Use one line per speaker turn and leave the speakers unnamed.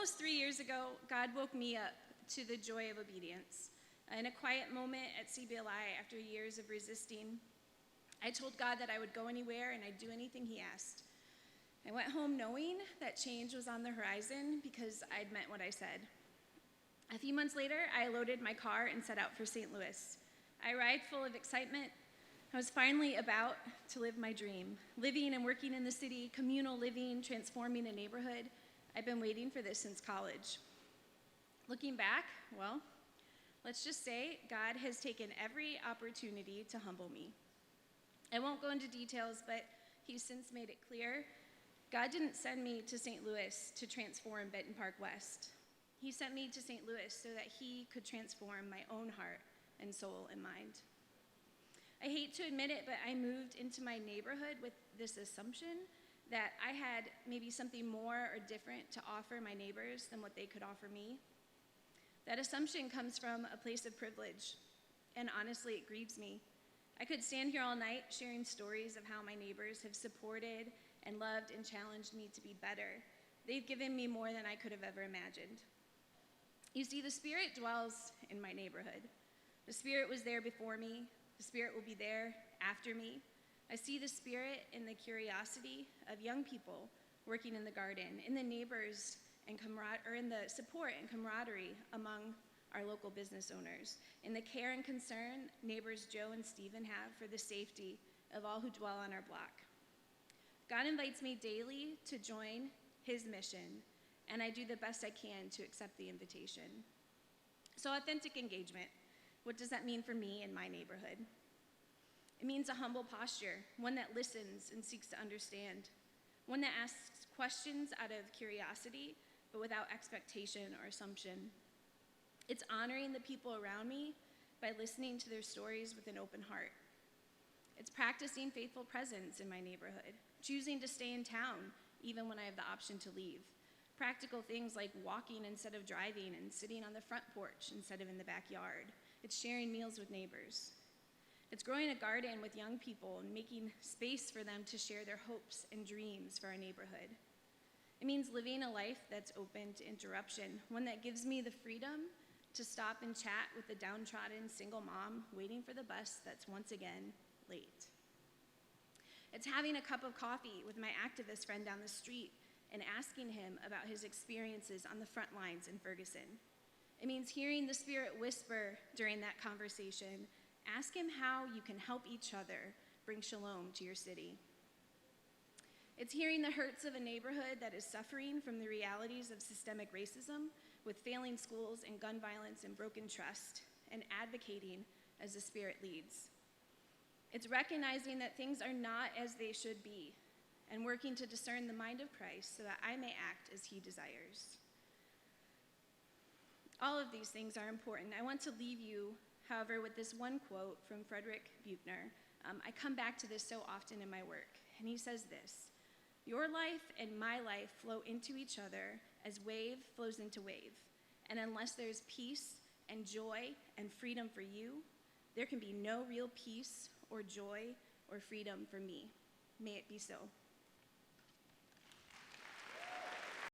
Almost 3 years ago, God woke me up to the joy of obedience. In a quiet moment at CBLI, after years of resisting, I told God that I would go anywhere and I'd do anything he asked. I went home knowing that change was on the horizon because I'd meant what I said. A few months later, I loaded my car and set out for St. Louis. I arrived full of excitement. I was finally about to live my dream, living and working in the city, communal living, transforming a neighborhood. I've been waiting for this since college. Looking back, well, let's just say God has taken every opportunity to humble me. I won't go into details, but he's since made it clear God didn't send me to St. Louis to transform Benton Park West. He sent me to St. Louis so that he could transform my own heart and soul and mind. I hate to admit it, but I moved into my neighborhood with this assumption that I had maybe something more or different to offer my neighbors than what they could offer me. That assumption comes from a place of privilege, and honestly, it grieves me. I could stand here all night sharing stories of how my neighbors have supported and loved and challenged me to be better. They've given me more than I could have ever imagined. You see, the Spirit dwells in my neighborhood. The Spirit was there before me. The Spirit will be there after me. I see the Spirit in the curiosity of young people working in the garden, in the neighbors and in the support and camaraderie among our local business owners, in the care and concern neighbors Joe and Stephen have for the safety of all who dwell on our block. God invites me daily to join his mission, and I do the best I can to accept the invitation. So, authentic engagement, what does that mean for me in my neighborhood? It means a humble posture, one that listens and seeks to understand, one that asks questions out of curiosity, but without expectation or assumption. It's honoring the people around me by listening to their stories with an open heart. It's practicing faithful presence in my neighborhood, choosing to stay in town even when I have the option to leave. Practical things like walking instead of driving and sitting on the front porch instead of in the backyard. It's sharing meals with neighbors. It's growing a garden with young people and making space for them to share their hopes and dreams for our neighborhood. It means living a life that's open to interruption, one that gives me the freedom to stop and chat with the downtrodden single mom waiting for the bus that's once again late. It's having a cup of coffee with my activist friend down the street and asking him about his experiences on the front lines in Ferguson. It means hearing the Spirit whisper during that conversation, ask him how you can help each other bring shalom to your city. It's hearing the hurts of a neighborhood that is suffering from the realities of systemic racism, with failing schools and gun violence and broken trust, and advocating as the Spirit leads. It's recognizing that things are not as they should be, and working to discern the mind of Christ so that I may act as he desires. All of these things are important. I want to leave you, however, with this one quote from Frederick Buechner. I come back to this so often in my work, and he says this: "Your life and my life flow into each other as wave flows into wave, and unless there's peace and joy and freedom for you, there can be no real peace or joy or freedom for me. May it be so."